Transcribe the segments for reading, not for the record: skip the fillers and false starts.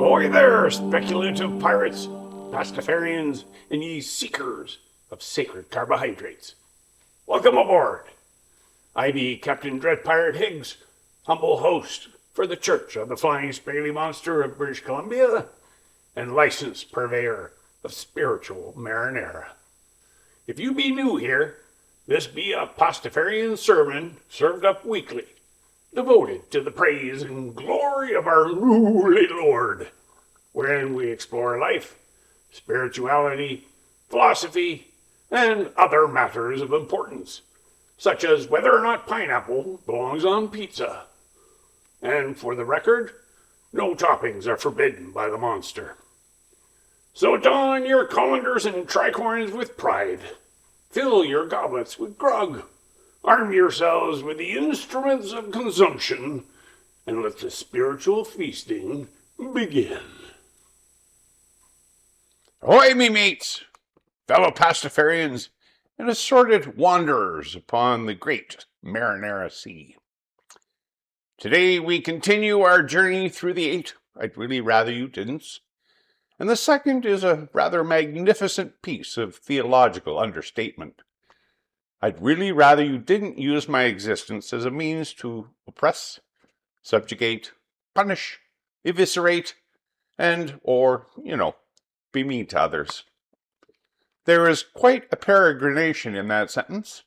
Ahoy there, speculative pirates, Pastafarians, and ye seekers of sacred carbohydrates. Welcome aboard. I be Captain Dread Pyrate Higgs, humble host for the Church of the Flying Spaghetti Monster of British Columbia, and licensed purveyor of spiritual marinara. If you be new here, this be a Pastafarian sermon served up weekly, devoted to the praise and glory of our Lowly Lord, wherein we explore life, spirituality, philosophy, and other matters of importance, such as whether or not pineapple belongs on pizza. And for the record, no toppings are forbidden by the monster. So don your colanders and tricorns with pride, fill your goblets with grog, arm yourselves with the instruments of consumption, and let the spiritual feasting begin. Ahoy, me mates, fellow Pastafarians, and assorted wanderers upon the great Marinara Sea. Today we continue our journey through the 8 I'd Really Rather You Didn't, and the second is a rather magnificent piece of theological understatement. I'd really rather you didn't use my existence as a means to oppress, subjugate, punish, eviscerate, or be mean to others. There is quite a peregrination in that sentence.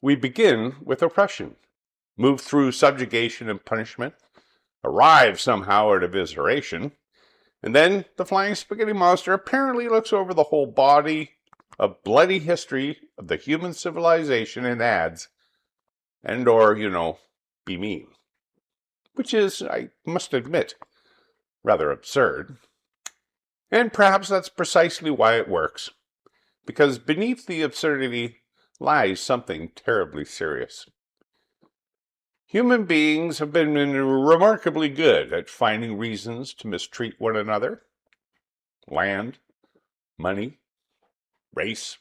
We begin with oppression, move through subjugation and punishment, arrive somehow at evisceration, and then the Flying Spaghetti Monster apparently looks over the whole body of bloody history of the human civilization and adds, be mean. Which is, I must admit, rather absurd. And perhaps that's precisely why it works, because beneath the absurdity lies something terribly serious. Human beings have been remarkably good at finding reasons to mistreat one another. Land, money, race,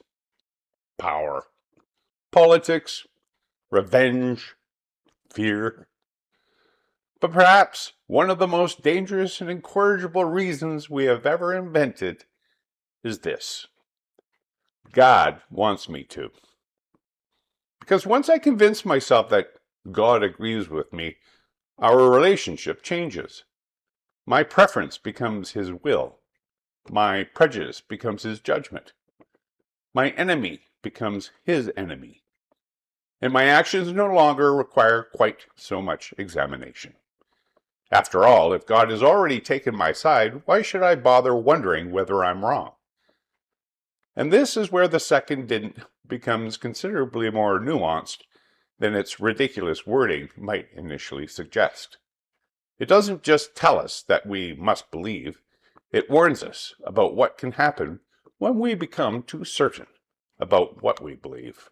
power, politics, revenge, fear. But perhaps one of the most dangerous and incorrigible reasons we have ever invented is this: God wants me to. Because once I convince myself that God agrees with me, our relationship changes. My preference becomes His will. My prejudice becomes His judgment. My enemy becomes His enemy. And my actions no longer require quite so much examination. After all, if God has already taken my side, why should I bother wondering whether I'm wrong? And this is where the second didn't becomes considerably more nuanced than its ridiculous wording might initially suggest. It doesn't just tell us that we must believe, it warns us about what can happen when we become too certain about what we believe.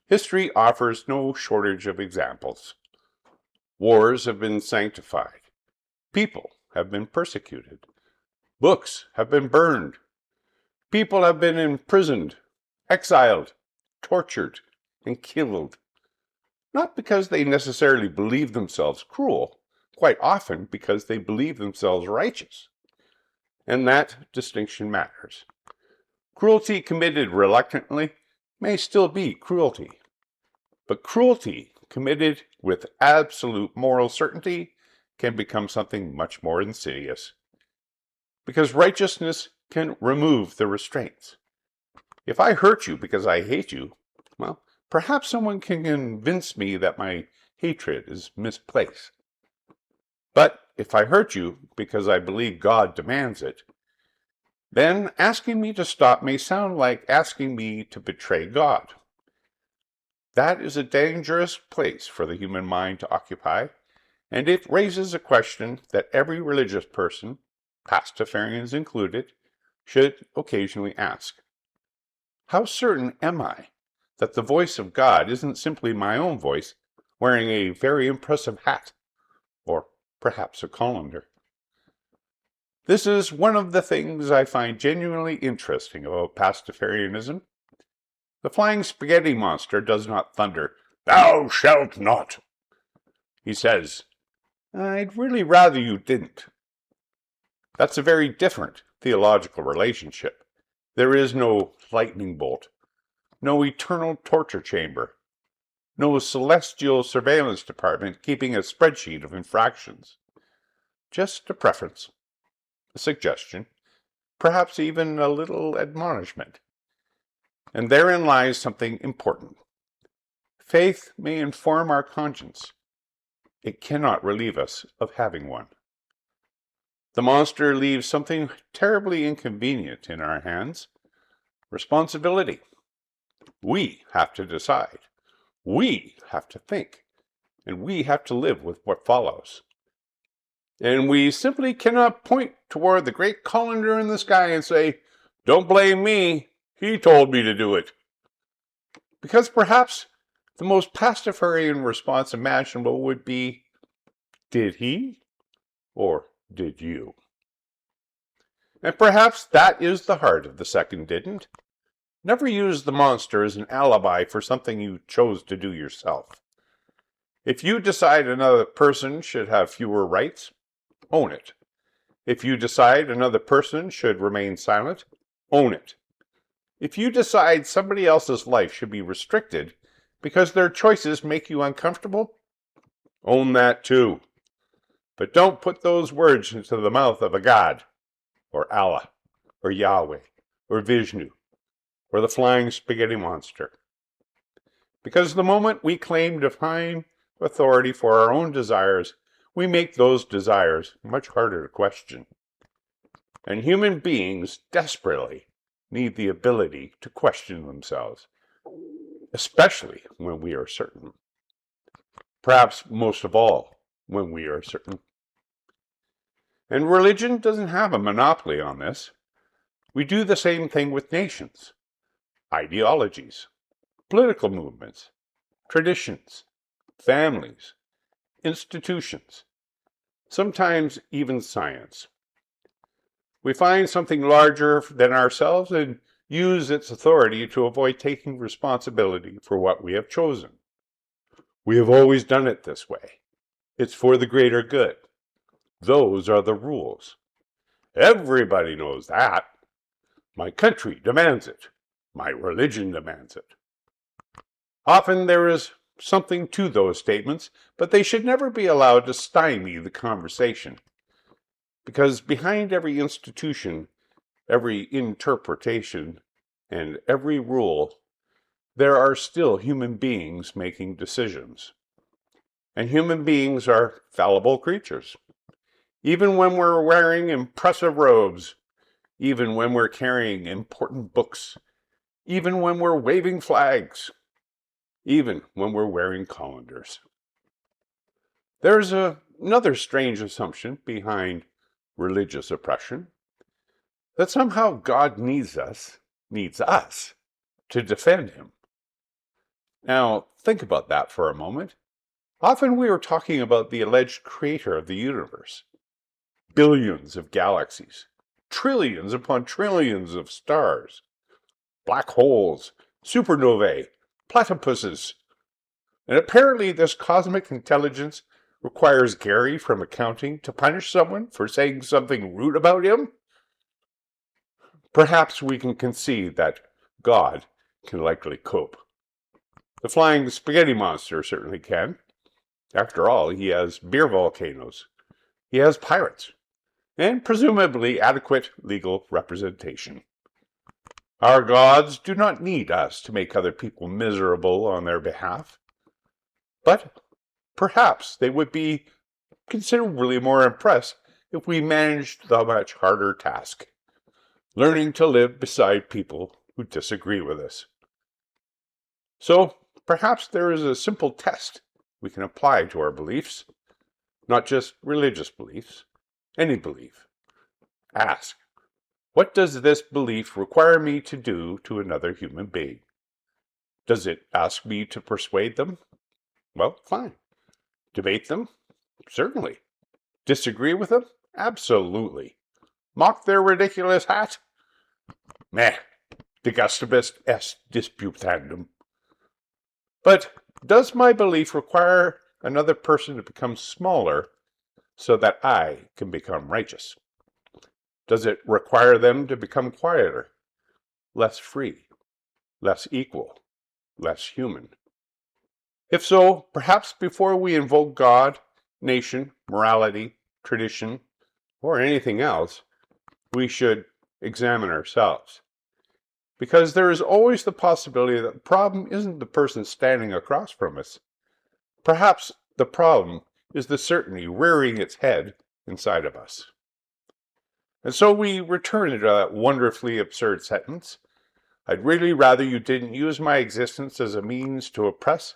History offers no shortage of examples. Wars have been sanctified. People have been persecuted. Books have been burned. People have been imprisoned, exiled, tortured, and killed. Not because they necessarily believe themselves cruel, quite often because they believe themselves righteous. And that distinction matters. Cruelty committed reluctantly may still be cruelty. But cruelty committed with absolute moral certainty can become something much more insidious. Because righteousness can remove the restraints. If I hurt you because I hate you, well, perhaps someone can convince me that my hatred is misplaced. But if I hurt you because I believe God demands it, then asking me to stop may sound like asking me to betray God. That is a dangerous place for the human mind to occupy, and it raises a question that every religious person, Pastafarians included, should occasionally ask. How certain am I that the voice of God isn't simply my own voice wearing a very impressive hat, or perhaps a colander? This is one of the things I find genuinely interesting about Pastafarianism. The Flying Spaghetti Monster does not thunder, "Thou shalt not." He says, "I'd really rather you didn't." That's a very different theological relationship. There is no lightning bolt, no eternal torture chamber, no celestial surveillance department keeping a spreadsheet of infractions. Just a preference, a suggestion, perhaps even a little admonishment. And therein lies something important. Faith may inform our conscience. It cannot relieve us of having one. The monster leaves something terribly inconvenient in our hands. Responsibility. We have to decide. We have to think. And we have to live with what follows. And we simply cannot point toward the great colander in the sky and say, "Don't blame me. He told me to do it." Because perhaps the most Pastafarian response imaginable would be, "Did he? Or did you?" And perhaps that is the heart of the second didn't. Never use the monster as an alibi for something you chose to do yourself. If you decide another person should have fewer rights, own it. If you decide another person should remain silent, own it. If you decide somebody else's life should be restricted because their choices make you uncomfortable, own that too. But don't put those words into the mouth of a god, or Allah, or Yahweh, or Vishnu, or the flying spaghetti monster. Because the moment we claim divine authority for our own desires, we make those desires much harder to question. And human beings desperately need the ability to question themselves, especially when we are certain. Perhaps most of all, when we are certain. And religion doesn't have a monopoly on this. We do the same thing with nations, ideologies, political movements, traditions, families, institutions, sometimes even science. We find something larger than ourselves and use its authority to avoid taking responsibility for what we have chosen. We have always done it this way. It's for the greater good. Those are the rules. Everybody knows that. My country demands it. My religion demands it. Often there is something to those statements, but they should never be allowed to stymie the conversation. Because behind every institution, every interpretation, and every rule, there are still human beings making decisions. And human beings are fallible creatures. Even when we're wearing impressive robes, even when we're carrying important books, even when we're waving flags, even when we're wearing colanders. There's another strange assumption behind religious oppression, that somehow God needs us to defend him. Now, think about that for a moment. Often we are talking about the alleged creator of the universe. Billions of galaxies, trillions upon trillions of stars, black holes, supernovae, platypuses. And apparently this cosmic intelligence requires Gary from accounting to punish someone for saying something rude about him? Perhaps we can concede that God can likely cope. The flying spaghetti monster certainly can. After all, he has beer volcanoes. He has pirates. And presumably adequate legal representation. Our gods do not need us to make other people miserable on their behalf. But perhaps they would be considerably more impressed if we managed the much harder task, learning to live beside people who disagree with us. So perhaps there is a simple test we can apply to our beliefs, not just religious beliefs, any belief. Ask, what does this belief require me to do to another human being? Does it ask me to persuade them? Well, fine. Debate them? Certainly. Disagree with them? Absolutely. Mock their ridiculous hat? Meh. De gustibus est disputandum. But does my belief require another person to become smaller so that I can become righteous? Does it require them to become quieter, less free, less equal, less human? If so, perhaps before we invoke God, nation, morality, tradition, or anything else, we should examine ourselves. Because there is always the possibility that the problem isn't the person standing across from us. Perhaps the problem is the certainty rearing its head inside of us. And so we return to that wonderfully absurd sentence. I'd really rather you didn't use my existence as a means to oppress,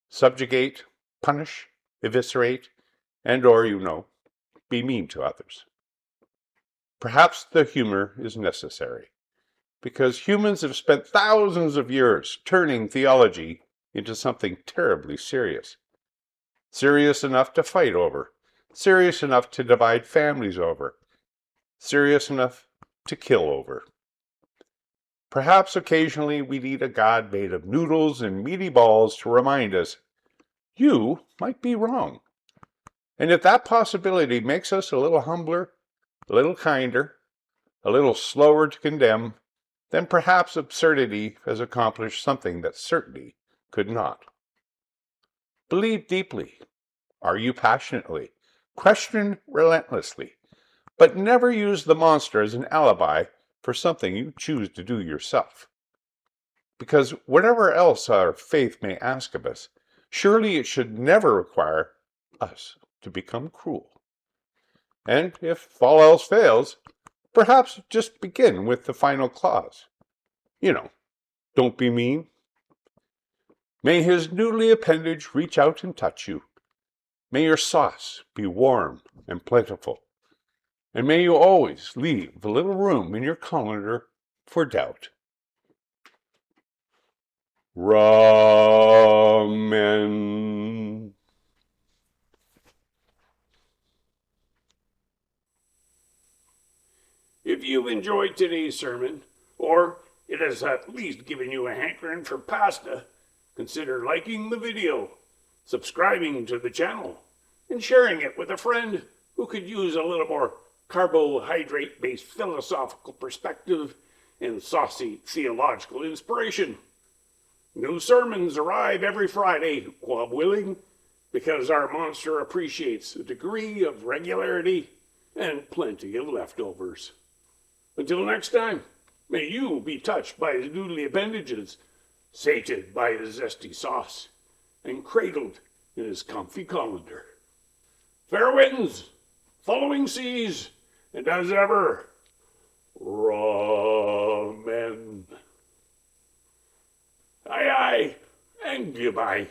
subjugate, punish, eviscerate, and or, be mean to others. Perhaps the humor is necessary, because humans have spent thousands of years turning theology into something terribly serious. Serious enough to fight over, serious enough to divide families over, serious enough to kill over. Perhaps occasionally we need a God made of noodles and meaty balls to remind us, you might be wrong. And if that possibility makes us a little humbler, a little kinder, a little slower to condemn, then perhaps absurdity has accomplished something that certainty could not. Believe deeply, argue passionately, question relentlessly, but never use the monster as an alibi for something you choose to do yourself. Because whatever else our faith may ask of us, surely it should never require us to become cruel. And if all else fails, perhaps just begin with the final clause. Don't be mean. May his noodly appendage reach out and touch you. May your sauce be warm and plentiful. And may you always leave a little room in your colander for doubt. Ramen. If you've enjoyed today's sermon, or it has at least given you a hankering for pasta, consider liking the video, subscribing to the channel, and sharing it with a friend who could use a little more carbohydrate-based philosophical perspective and saucy theological inspiration. New sermons arrive every Friday, God willing, because our monster appreciates a degree of regularity and plenty of leftovers. Until next time, may you be touched by his noodly appendages, sated by his zesty sauce, and cradled in his comfy colander. Fair winds, following seas, and as ever, ramen. Aye, aye, and goodbye.